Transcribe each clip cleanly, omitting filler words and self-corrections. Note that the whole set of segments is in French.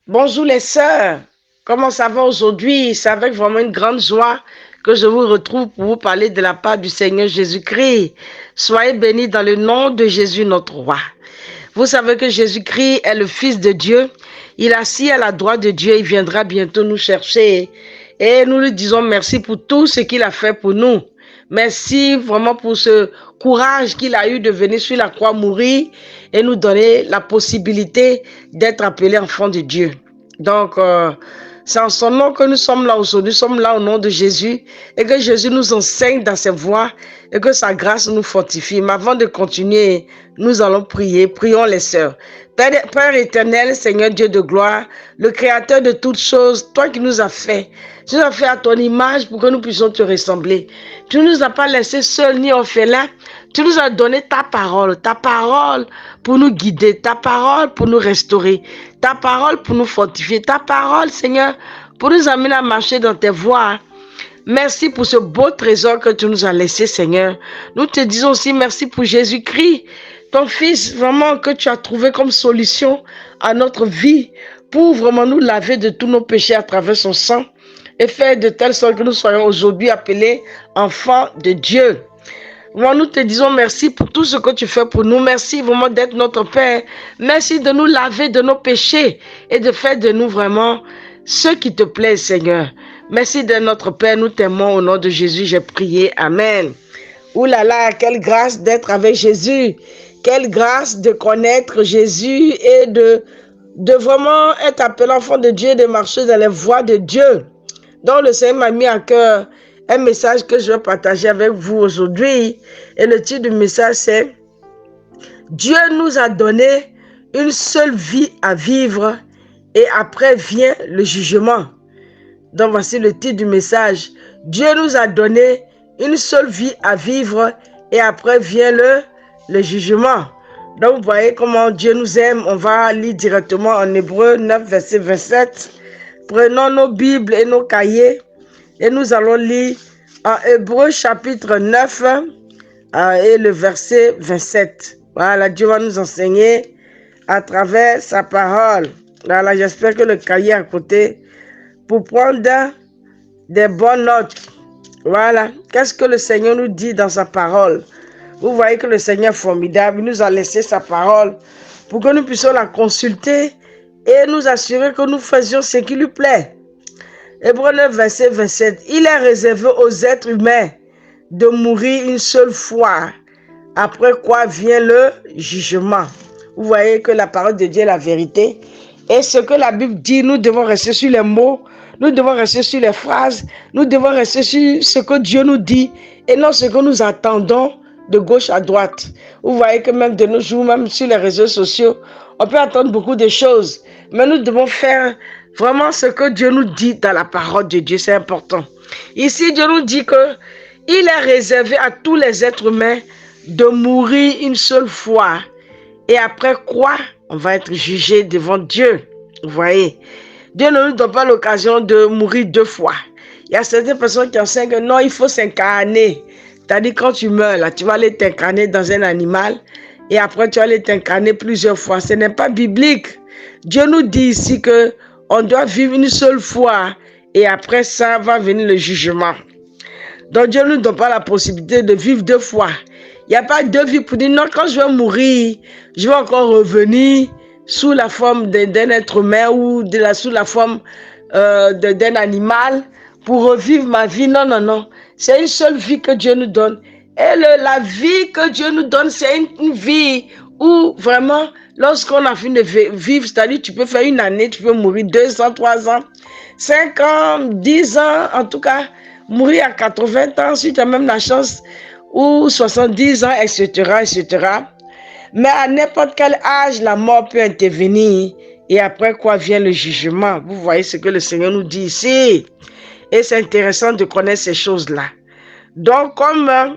Bonjour les sœurs, comment ça va aujourd'hui? C'est avec vraiment une grande joie que je vous retrouve pour vous parler de la part du Seigneur Jésus-Christ. Soyez bénis dans le nom de Jésus notre roi. Vous savez que Jésus-Christ est le Fils de Dieu. Il est assis à la droite de Dieu. Il viendra bientôt nous chercher. Et nous lui disons merci pour tout ce qu'il a fait pour nous. Merci vraiment pour ce courage qu'il a eu de venir sur la croix mourir et nous donner la possibilité d'être appelés enfants de Dieu. Donc, c'est en son nom que nous sommes là aujourd'hui. Nous sommes là au nom de Jésus et que Jésus nous enseigne dans ses voies et que sa grâce nous fortifie. Mais avant de continuer, nous allons prier. Prions les sœurs. Père éternel, Seigneur Dieu de gloire, le créateur de toutes choses, toi qui nous as fait. Tu nous as fait à ton image pour que nous puissions te ressembler. Tu ne nous as pas laissés seuls ni orphelins. Tu nous as donné ta parole pour nous guider, ta parole pour nous restaurer, ta parole pour nous fortifier, ta parole, Seigneur, pour nous amener à marcher dans tes voies. Merci pour ce beau trésor que tu nous as laissé, Seigneur. Nous te disons aussi merci pour Jésus-Christ, ton Fils, vraiment que tu as trouvé comme solution à notre vie pour vraiment nous laver de tous nos péchés à travers son sang et faire de telle sorte que nous soyons aujourd'hui appelés enfants de Dieu. Vraiment, nous te disons merci pour tout ce que tu fais pour nous. Merci vraiment d'être notre Père. Merci de nous laver de nos péchés et de faire de nous vraiment ce qui te plaît, Seigneur. Merci de notre Père. Nous t'aimons au nom de Jésus. J'ai prié. Amen. Ouh là là, quelle grâce d'être avec Jésus. Quelle grâce de connaître Jésus et de vraiment être appelé enfant de Dieu, de marcher dans les voies de Dieu. Donc le Seigneur m'a mis à cœur un message que je vais partager avec vous aujourd'hui. Et le titre du message, c'est « Dieu nous a donné une seule vie à vivre et après vient le jugement. » Donc voici le titre du message. « Dieu nous a donné une seule vie à vivre et après vient le jugement. » Donc vous voyez comment Dieu nous aime. On va lire directement en Hébreux 9, verset 27. Prenons nos Bibles et nos cahiers et nous allons lire en Hébreux chapitre 9 et le verset 27. Voilà, Dieu va nous enseigner à travers sa parole. Voilà, j'espère que le cahier est à côté pour prendre des bonnes notes. Voilà, qu'est-ce que le Seigneur nous dit dans sa parole? Vous voyez que le Seigneur est formidable. Il nous a laissé sa parole pour que nous puissions la consulter et nous assurer que nous faisions ce qui lui plaît. Hébreux 9, verset 27. Il est réservé aux êtres humains de mourir une seule fois, après quoi vient le jugement. Vous voyez que la parole de Dieu est la vérité. Et ce que la Bible dit, nous devons rester sur les mots, nous devons rester sur les phrases, nous devons rester sur ce que Dieu nous dit et non ce que nous attendons de gauche à droite. Vous voyez que même de nos jours, même sur les réseaux sociaux, on peut attendre beaucoup de choses. Mais nous devons faire vraiment ce que Dieu nous dit dans la parole de Dieu. C'est important. Ici, Dieu nous dit que il est réservé à tous les êtres humains de mourir une seule fois. Et après quoi, on va être jugé devant Dieu. Vous voyez, Dieu ne nous donne pas l'occasion de mourir deux fois. Il y a certaines personnes qui enseignent que non, il faut s'incarner. C'est-à-dire quand tu meurs, là, tu vas aller t'incarner dans un animal et après tu vas aller t'incarner plusieurs fois. Ce n'est pas biblique. Dieu nous dit ici que on doit vivre une seule fois et après ça va venir le jugement. Donc Dieu ne nous donne pas la possibilité de vivre deux fois. Il n'y a pas deux vies pour dire non, quand je vais mourir, je vais encore revenir sous la forme d'un être humain ou sous la forme d'un animal pour revivre ma vie. Non, non, non. C'est une seule vie que Dieu nous donne. Et la vie que Dieu nous donne, c'est une vie où vraiment, lorsqu'on a fini de vivre, c'est-à-dire tu peux faire une année, tu peux mourir 2 ans, 3 ans, 5 ans, 10 ans, en tout cas, mourir à 80 ans, si tu as même la chance, ou 70 ans, etc., etc. Mais à n'importe quel âge, la mort peut intervenir. Et après quoi vient le jugement? Vous voyez ce que le Seigneur nous dit ici. Et c'est intéressant de connaître ces choses-là. Donc, comme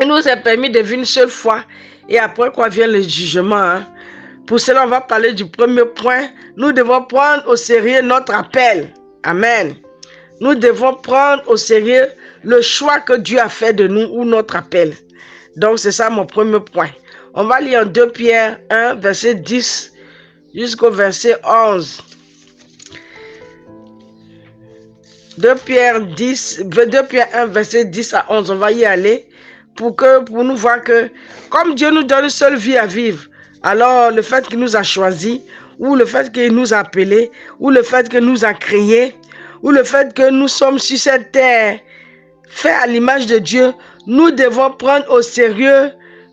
il nous est permis de vivre une seule fois, et après quoi vient le jugement, hein? Pour cela, on va parler du premier point. Nous devons prendre au sérieux notre appel. Amen. Nous devons prendre au sérieux le choix que Dieu a fait de nous ou notre appel. Donc, c'est ça mon premier point. On va lire en 2 Pierre 1, verset 10 jusqu'au verset 11. 2 Pierre 1, verset 10 à 11. On va y aller pour nous voir que comme Dieu nous donne une seule vie à vivre, alors le fait qu'il nous a choisis, ou le fait qu'il nous a appelés, ou le fait qu'il nous a créés, ou le fait que nous sommes sur cette terre, fait à l'image de Dieu, nous devons prendre au sérieux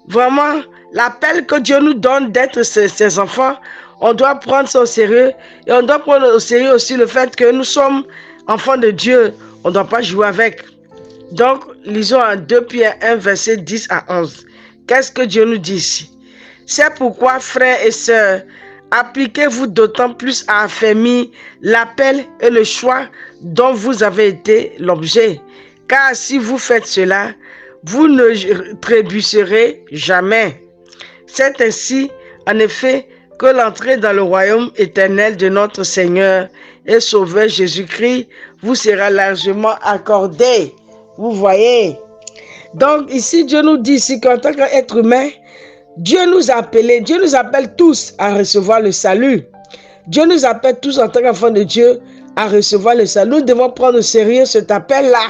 vraiment l'appel que Dieu nous donne d'être ses enfants. On doit prendre ça au sérieux et on doit prendre au sérieux aussi le fait que nous sommes enfants de Dieu. On ne doit pas jouer avec. Donc, lisons en 2 Pierre 1, verset 10 à 11. Qu'est-ce que Dieu nous dit ici? C'est pourquoi, frères et sœurs, appliquez-vous d'autant plus à affermir l'appel et le choix dont vous avez été l'objet. Car si vous faites cela, vous ne trébucherez jamais. C'est ainsi, en effet, que l'entrée dans le royaume éternel de notre Seigneur et Sauveur Jésus-Christ vous sera largement accordée. Vous voyez? Donc ici, Dieu nous dit ici qu'en tant qu'être humain, Dieu nous a appelés, Dieu nous appelle tous à recevoir le salut. Dieu nous appelle tous en tant qu'enfants de Dieu à recevoir le salut. Nous devons prendre au sérieux cet appel-là.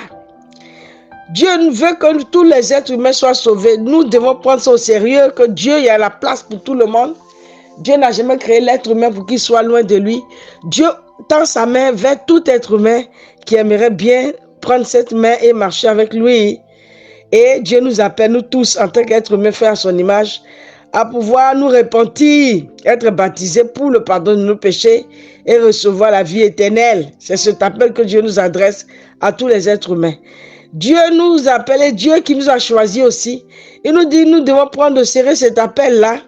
Dieu veut que tous les êtres humains soient sauvés. Nous devons prendre ça au sérieux, que Dieu, il y a la place pour tout le monde. Dieu n'a jamais créé l'être humain pour qu'il soit loin de lui. Dieu tend sa main vers tout être humain qui aimerait bien prendre cette main et marcher avec lui. Et Dieu nous appelle, nous tous, en tant qu'êtres humains faits à son image, à pouvoir nous repentir, être baptisés pour le pardon de nos péchés et recevoir la vie éternelle. C'est cet appel que Dieu nous adresse à tous les êtres humains. Dieu nous appelle et Dieu qui nous a choisis aussi. Il nous dit, nous devons prendre au sérieux cet appel-là.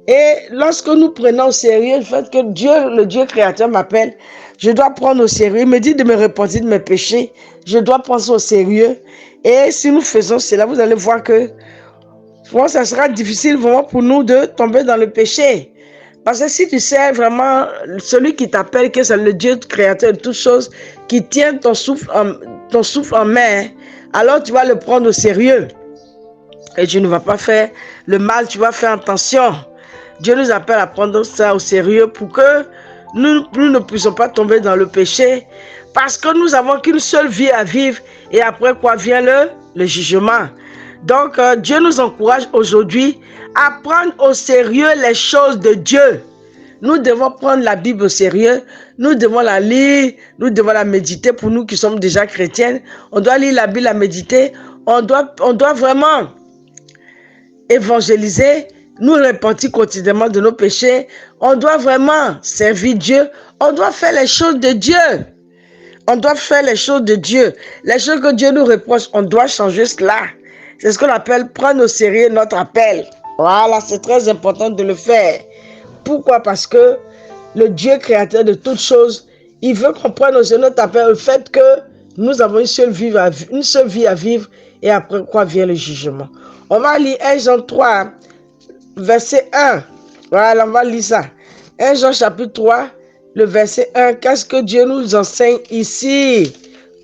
Et lorsque nous prenons au sérieux le fait que Dieu, le Dieu créateur m'appelle, je dois prendre au sérieux. Il me dit de me repentir de mes péchés. Je dois prendre ça au sérieux. Et si nous faisons cela, vous allez voir que ça sera difficile vraiment pour nous de tomber dans le péché. Parce que si tu sais vraiment celui qui t'appelle, que c'est le Dieu créateur de toutes choses, qui tient ton souffle en main, alors tu vas le prendre au sérieux. Et tu ne vas pas faire le mal, tu vas faire attention. Dieu nous appelle à prendre ça au sérieux pour que nous ne puissions pas tomber dans le péché. Parce que nous n'avons qu'une seule vie à vivre. Et après quoi vient le jugement. Donc, Dieu nous encourage aujourd'hui à prendre au sérieux les choses de Dieu. Nous devons prendre la Bible au sérieux. Nous devons la lire. Nous devons la méditer pour nous qui sommes déjà chrétiennes. On doit lire la Bible, la méditer. On doit vraiment évangéliser, nous repentir quotidiennement de nos péchés. On doit vraiment servir Dieu. On doit faire les choses de Dieu. On doit faire les choses de Dieu. Les choses que Dieu nous reproche, on doit changer cela. C'est ce qu'on appelle prendre au sérieux notre appel. Voilà, c'est très important de le faire. Pourquoi? Parce que le Dieu créateur de toutes choses, il veut qu'on prenne au sérieux notre appel, le fait que nous avons une seule vie à vivre et après quoi vient le jugement. On va lire 1 Jean 3, verset 1. Voilà, on va lire ça. 1 Jean chapitre 3, le verset 1. Qu'est-ce que Dieu nous enseigne ici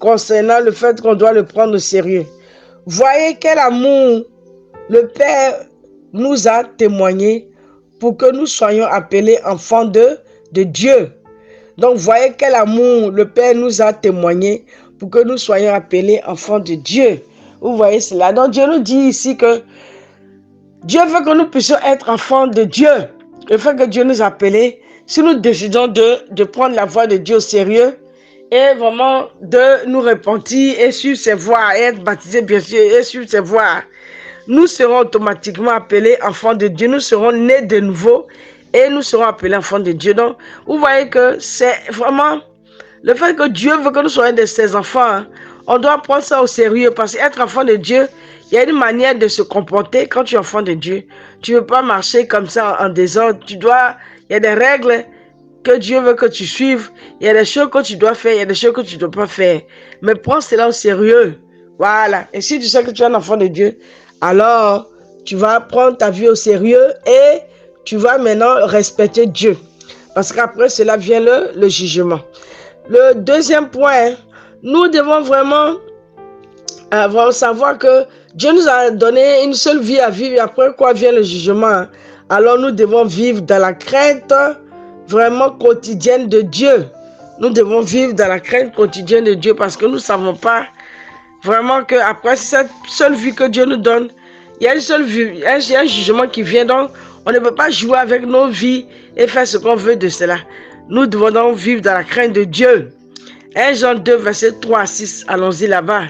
concernant le fait qu'on doit le prendre au sérieux? Voyez quel amour le Père nous a témoigné pour que nous soyons appelés enfants de Dieu. Donc, voyez quel amour le Père nous a témoigné pour que nous soyons appelés enfants de Dieu. Vous voyez cela. Donc, Dieu nous dit ici que Dieu veut que nous puissions être enfants de Dieu. Le fait que Dieu nous a appelés, si nous décidons de prendre la voie de Dieu au sérieux et vraiment de nous repentir et suivre ses voies, et être baptisés bien sûr et suivre ses voies, nous serons automatiquement appelés enfants de Dieu. Nous serons nés de nouveau et nous serons appelés enfants de Dieu. Donc, vous voyez que c'est vraiment le fait que Dieu veut que nous soyons de ses enfants. Hein, on doit prendre ça au sérieux parce qu'être enfant de Dieu, il y a une manière de se comporter quand tu es enfant de Dieu. Tu ne veux pas marcher comme ça en désordre. Il y a des règles que Dieu veut que tu suives. Il y a des choses que tu dois faire, il y a des choses que tu ne dois pas faire. Mais prends cela au sérieux. Voilà. Et si tu sais que tu es un enfant de Dieu, alors tu vas prendre ta vie au sérieux et tu vas maintenant respecter Dieu. Parce qu'après cela vient le jugement. Le deuxième point, nous devons vraiment savoir que Dieu nous a donné une seule vie à vivre et après quoi vient le jugement. Alors nous devons vivre dans la crainte vraiment quotidienne de Dieu. Nous devons vivre dans la crainte quotidienne de Dieu parce que nous ne savons pas vraiment qu'après cette seule vie que Dieu nous donne, il y a une seule vie, il y a un jugement qui vient. Donc, on ne peut pas jouer avec nos vies et faire ce qu'on veut de cela. Nous devons donc vivre dans la crainte de Dieu. 1 Jean 2, verset 3 à 6. Allons-y là-bas.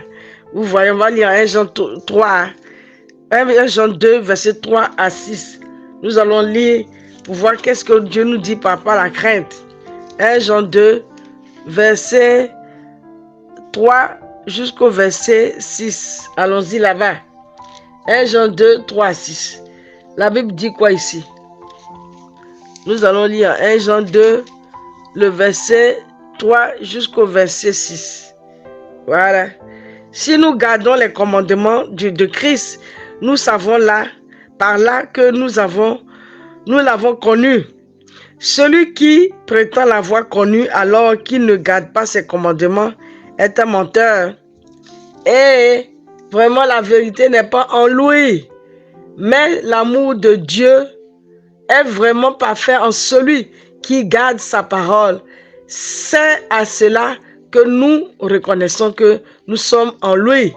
Vous voyez, on va lire 1 Jean 3. 1 Jean 2, verset 3 à 6. Nous allons lire pour voir qu'est-ce que Dieu nous dit par rapport à la crainte. 1 Jean 2, verset 3 jusqu'au verset 6. Allons-y là-bas. 1 Jean 2, 3 à 6. La Bible dit quoi ici? Nous allons lire 1 Jean 2, le verset 3 jusqu'au verset 6. Voilà. Si nous gardons les commandements de Christ, nous savons là, par là que nous l'avons connu. Celui qui prétend l'avoir connu alors qu'il ne garde pas ses commandements est un menteur. Et vraiment, la vérité n'est pas en lui. Mais l'amour de Dieu est vraiment parfait en celui qui garde sa parole. C'est à cela que nous reconnaissons que nous sommes en lui.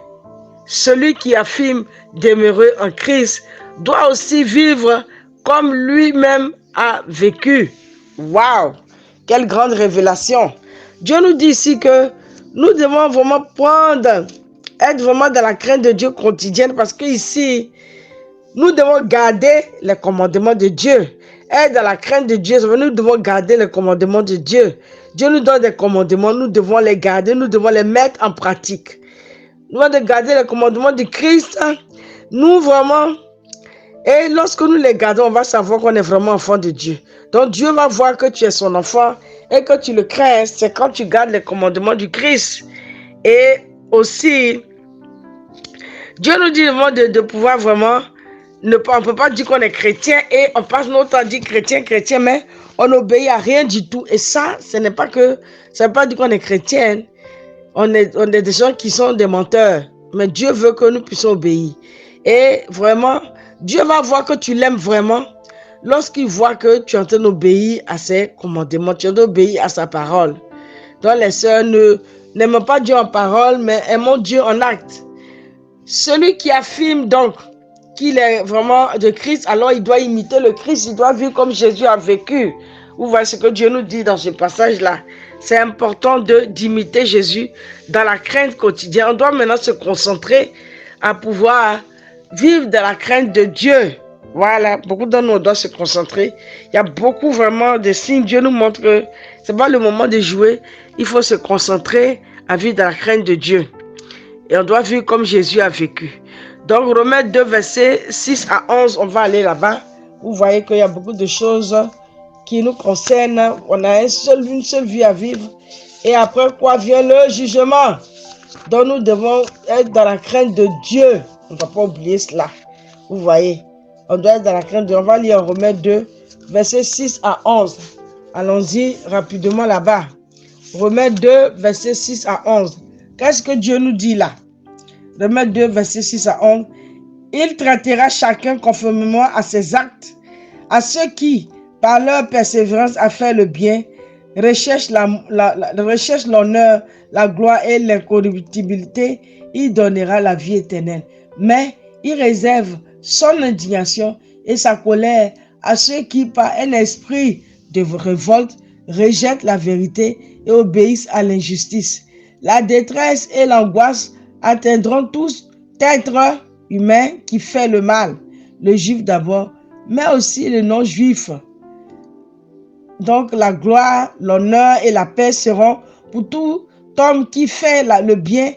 Celui qui affirme demeurer en Christ doit aussi vivre comme lui-même a vécu. Waouh! Quelle grande révélation! Dieu nous dit ici que nous devons vraiment être vraiment dans la crainte de Dieu quotidienne parce que ici, nous devons garder les commandements de Dieu. Être dans la crainte de Dieu, nous devons garder les commandements de Dieu. Dieu nous donne des commandements, nous devons les garder, nous devons les mettre en pratique. Nous devons garder les commandements de Christ. Nous vraiment, et lorsque nous les gardons, on va savoir qu'on est vraiment enfant de Dieu. Donc Dieu va voir que tu es son enfant et que tu le crains. C'est quand tu gardes les commandements du Christ. Et aussi, Dieu nous dit de pouvoir vraiment, on ne peut pas dire qu'on est chrétien et on passe notre temps à dire chrétien, mais on n'obéit à rien du tout. Et ça, ce n'est pas dire qu'on est chrétien. On est des gens qui sont des menteurs. Mais Dieu veut que nous puissions obéir. Et vraiment, Dieu va voir que tu l'aimes vraiment lorsqu'il voit que tu es en train d'obéir à ses commandements, tu es en train d'obéir à sa parole. Donc les sœurs n'aiment pas Dieu en parole, mais aiment Dieu en acte. Celui qui affirme donc qu'il est vraiment de Christ, alors il doit imiter le Christ, il doit vivre comme Jésus a vécu. Vous voyez ce que Dieu nous dit dans ce passage-là. C'est important d'imiter Jésus dans la crainte quotidienne. On doit maintenant se concentrer à pouvoir vivre dans la crainte de Dieu. Voilà, beaucoup d'entre nous doivent se concentrer. Il y a beaucoup vraiment de signes. Dieu nous montre que ce n'est pas le moment de jouer. Il faut se concentrer à vivre dans la crainte de Dieu. Et on doit vivre comme Jésus a vécu. Donc, Romains 2, versets 6 à 11, on va aller là-bas. Vous voyez qu'il y a beaucoup de choses qui nous concernent. On a une seule vie à vivre. Et après quoi vient le jugement. Donc, nous devons être dans la crainte de Dieu. On ne doit pas oublier cela. Vous voyez, on doit être dans la crainte de Dieu. On va lire Romains 2, versets 6 à 11. Allons-y rapidement là-bas. Romains 2, versets 6 à 11. Qu'est-ce que Dieu nous dit là? Romains 2, versets 6 à 11. Il traitera chacun conformément à ses actes. À ceux qui, par leur persévérance à faire le bien, recherchent l'honneur, la gloire et l'incorruptibilité, il donnera la vie éternelle. Mais il réserve son indignation et sa colère à ceux qui, par un esprit de révolte, rejettent la vérité et obéissent à l'injustice. La détresse et l'angoisse atteindront tous être humain qui fait le mal, le juif d'abord, mais aussi le non-juif. Donc la gloire, l'honneur et la paix seront pour tout homme qui fait le bien,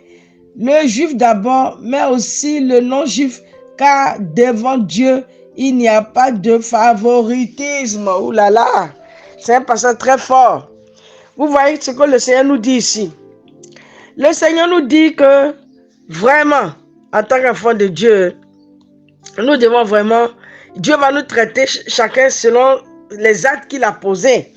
le juif d'abord, mais aussi le non-juif, car devant Dieu, il n'y a pas de favoritisme. Ouh là là, c'est un passage très fort. Vous voyez ce que le Seigneur nous dit ici. Le Seigneur nous dit que vraiment, en tant qu'enfant de Dieu, nous devons vraiment, Dieu va nous traiter chacun selon les actes qu'il a posés.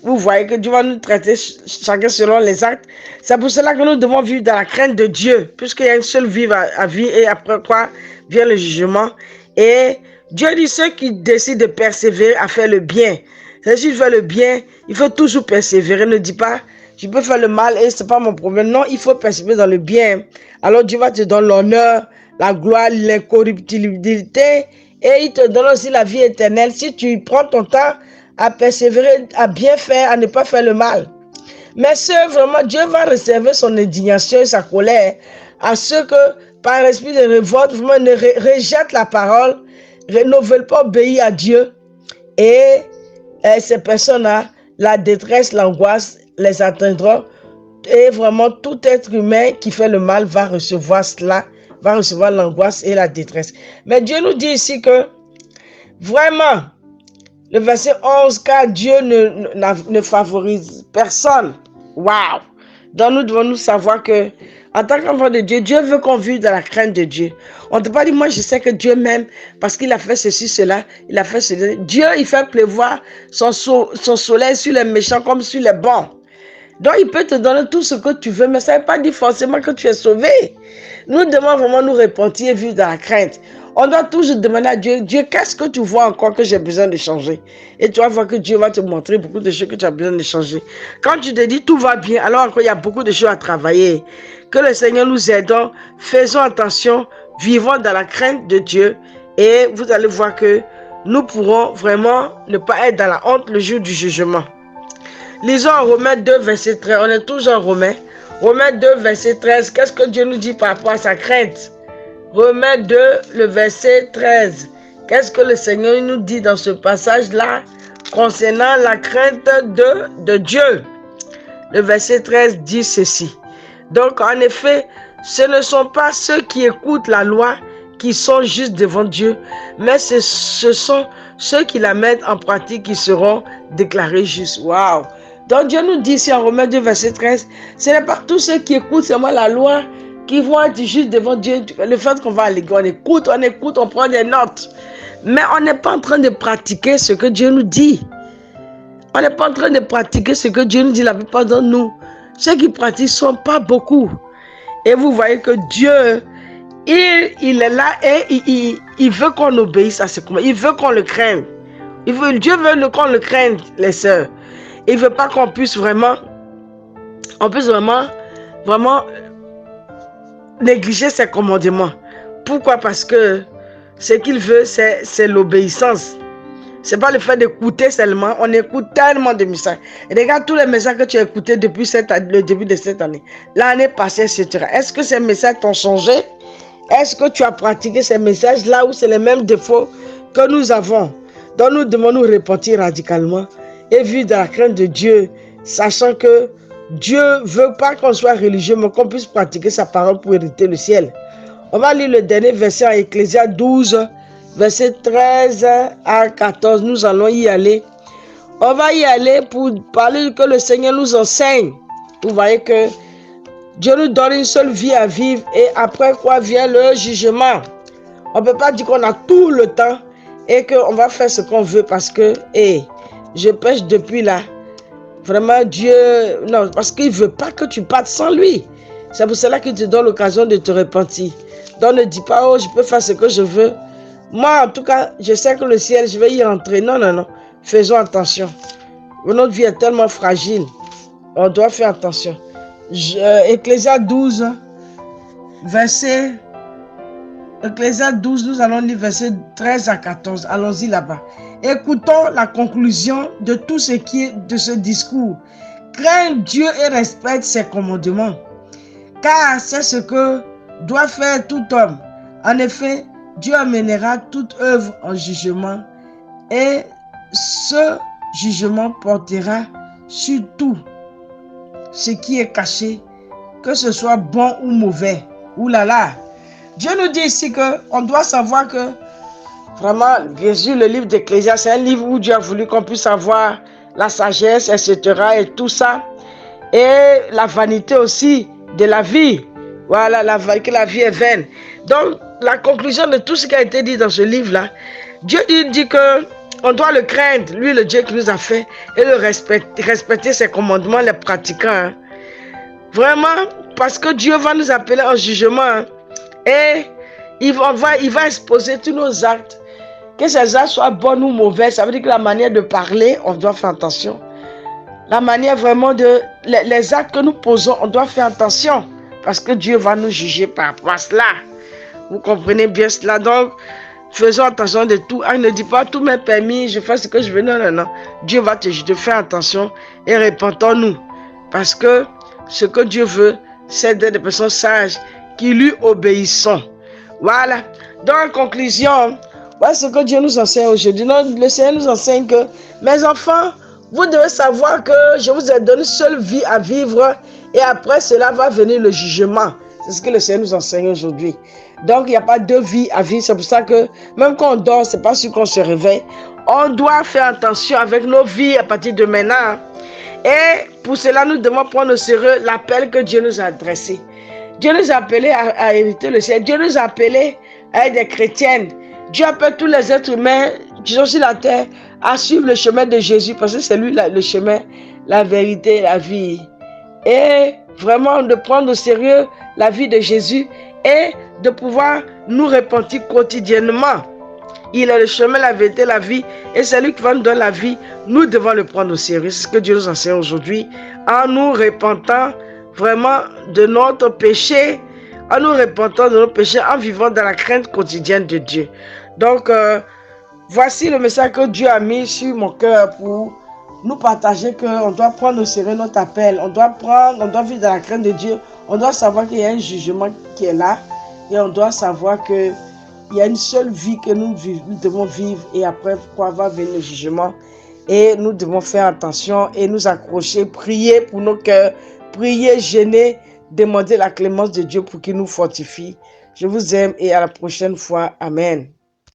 Vous voyez que Dieu va nous traiter chacun selon les actes. C'est pour cela que nous devons vivre dans la crainte de Dieu, puisqu'il y a une seule vie à vivre et après quoi vient le jugement. Et Dieu dit ceux qui décident de persévérer à faire le bien. C'est-à-dire, s'il fait le bien, il faut toujours persévérer. Ne dis pas je peux faire le mal et c'est pas mon problème. Non, il faut persévérer dans le bien. Alors Dieu va te donner l'honneur, la gloire, l'incorruptibilité et il te donne aussi la vie éternelle si tu prends ton temps à persévérer, à bien faire, à ne pas faire le mal. Mais ceux, vraiment, Dieu va réserver son indignation et sa colère à ceux que, par esprit de révolte, vraiment rejettent la parole, ne veulent pas obéir à Dieu. Et ces personnes-là, la détresse, l'angoisse les atteindront. Et vraiment, tout être humain qui fait le mal va recevoir cela, va recevoir l'angoisse et la détresse. Mais Dieu nous dit ici que, vraiment, le verset 11, car Dieu ne favorise personne. Waouh! Donc nous devons nous savoir que, en tant qu'enfant de Dieu, Dieu veut qu'on vive dans la crainte de Dieu. On ne peut pas dire, moi je sais que Dieu m'aime parce qu'il a fait ceci, cela, il a fait cela. Dieu, il fait pleuvoir son soleil sur les méchants comme sur les bons. Donc il peut te donner tout ce que tu veux, mais ça ne veut pas dire forcément que tu es sauvé. Nous devons vraiment nous repentir et vivre dans la crainte. On doit toujours demander à Dieu, Dieu, qu'est-ce que tu vois encore que j'ai besoin de changer? Et tu vas voir que Dieu va te montrer beaucoup de choses que tu as besoin de changer. Quand tu te dis tout va bien, alors encore il y a beaucoup de choses à travailler. Que le Seigneur nous aide. Faisons attention, vivons dans la crainte de Dieu et vous allez voir que nous pourrons vraiment ne pas être dans la honte le jour du jugement. Lisons en Romains 2, verset 13. On est toujours en Romains. Romains 2, verset 13. Qu'est-ce que Dieu nous dit par rapport à sa crainte? Romains 2, le verset 13. Qu'est-ce que le Seigneur nous dit dans ce passage-là concernant la crainte de Dieu? Le verset 13 dit ceci. Donc, en effet, ce ne sont pas ceux qui écoutent la loi qui sont justes devant Dieu, mais ce sont ceux qui la mettent en pratique qui seront déclarés justes. Waouh! Donc, Dieu nous dit ici en Romains 2, verset 13, ce n'est pas tous ceux qui écoutent seulement la loi qui vont être justes devant Dieu. Le fait qu'on va à l'église, on écoute, on prend des notes. Mais on n'est pas en train de pratiquer ce que Dieu nous dit. On n'est pas en train de pratiquer ce que Dieu nous dit la plupart d'entre nous. Ceux qui pratiquent ne sont pas beaucoup. Et vous voyez que Dieu, il est là et il veut qu'on obéisse à ce commandement. Il veut qu'on le craigne. Dieu veut qu'on le craigne, les sœurs. Il ne veut pas qu'on puisse vraiment négliger ses commandements. Pourquoi? Parce que ce qu'il veut, c'est l'obéissance. Ce n'est pas le fait d'écouter seulement. On écoute tellement de messages. Et regarde tous les messages que tu as écoutés depuis le début de cette année. L'année passée, etc. Est-ce que ces messages t'ont changé? Est-ce que tu as pratiqué ces messages-là où c'est les mêmes défauts que nous avons? Donc nous devons nous repentir radicalement et vivre dans la crainte de Dieu, sachant que Dieu ne veut pas qu'on soit religieux, mais qu'on puisse pratiquer sa parole pour hériter le ciel. On va lire le dernier verset en Ecclésiaste 12, verset 13 à 14. Nous allons y aller. On va y aller pour parler que le Seigneur nous enseigne. Vous voyez que Dieu nous donne une seule vie à vivre et après quoi vient le jugement. On ne peut pas dire qu'on a tout le temps et qu'on va faire ce qu'on veut parce que, je pêche depuis là. Vraiment, Dieu, non, parce qu'il ne veut pas que tu partes sans lui. C'est pour cela qu'il te donne l'occasion de te repentir. Donc ne dis pas, oh, je peux faire ce que je veux. Moi, en tout cas, je sais que le ciel, je vais y entrer. Non, non, non. Faisons attention. Notre vie est tellement fragile. On doit faire attention. Ecclésiaste 12, verset... Ecclésiaste 12, nous allons lire verset 13 à 14. Allons-y là-bas. Écoutons la conclusion de tout ce qui est de ce discours. Crains Dieu et respecte ses commandements, car c'est ce que doit faire tout homme. En effet, Dieu amènera toute œuvre en jugement, et ce jugement portera sur tout ce qui est caché, que ce soit bon ou mauvais. Ouh là là! Dieu nous dit ici qu'on doit savoir que vraiment, bien sûr, le livre d'Ecclésiaste, c'est un livre où Dieu a voulu qu'on puisse avoir la sagesse, etc. et tout ça. Et la vanité aussi de la vie. Voilà, que la vie est vaine. Donc, la conclusion de tout ce qui a été dit dans ce livre-là, Dieu dit qu'on doit le craindre, lui, le Dieu qui nous a fait, et le respecter ses commandements, les pratiquant. Hein. Vraiment, parce que Dieu va nous appeler en jugement. Hein. Et il va exposer tous nos actes. Que ces actes soient bons ou mauvais, ça veut dire que la manière de parler, on doit faire attention. la manière vraiment de... Les actes que nous posons, on doit faire attention parce que Dieu va nous juger par rapport à cela. Vous comprenez bien cela. Donc, faisons attention de tout. Il ne dit pas tout m'est permis, je fais ce que je veux. Non, non, non. Dieu va te juger. Fais attention et répentons-nous. Parce que ce que Dieu veut, c'est d'être des personnes sages qui lui obéissons. Voilà. Donc, en conclusion, voilà ce que Dieu nous enseigne aujourd'hui. Le Seigneur nous enseigne que, mes enfants, vous devez savoir que je vous ai donné seule vie à vivre et après cela va venir le jugement. C'est ce que le Seigneur nous enseigne aujourd'hui. Donc, il n'y a pas deux vies à vivre. C'est pour ça que même quand on dort, ce n'est pas sûr qu'on se réveille. On doit faire attention avec nos vies à partir de maintenant. Et pour cela, nous devons prendre au sérieux l'appel que Dieu nous a adressé. Dieu nous a appelés à hériter le ciel. Dieu nous a appelés à être des chrétiennes. Dieu appelle tous les êtres humains qui sont sur la terre à suivre le chemin de Jésus parce que c'est lui le chemin, la vérité et la vie. Et vraiment de prendre au sérieux la vie de Jésus et de pouvoir nous repentir quotidiennement. Il est le chemin, la vérité, la vie et c'est lui qui va nous donner la vie. Nous devons le prendre au sérieux. C'est ce que Dieu nous enseigne aujourd'hui en nous repentant vraiment de notre péché, en nous repentant de nos péchés, en vivant dans la crainte quotidienne de Dieu. Donc, voici le message que Dieu a mis sur mon cœur pour nous partager qu'on doit prendre au sérieux notre appel. On doit vivre dans la crainte de Dieu. On doit savoir qu'il y a un jugement qui est là et on doit savoir qu'il y a une seule vie que nous devons vivre et après pourquoi va venir le jugement. Et nous devons faire attention et nous accrocher, prier pour nos cœurs, prier, gêner, demander la clémence de Dieu pour qu'il nous fortifie. Je vous aime et à la prochaine fois. Amen.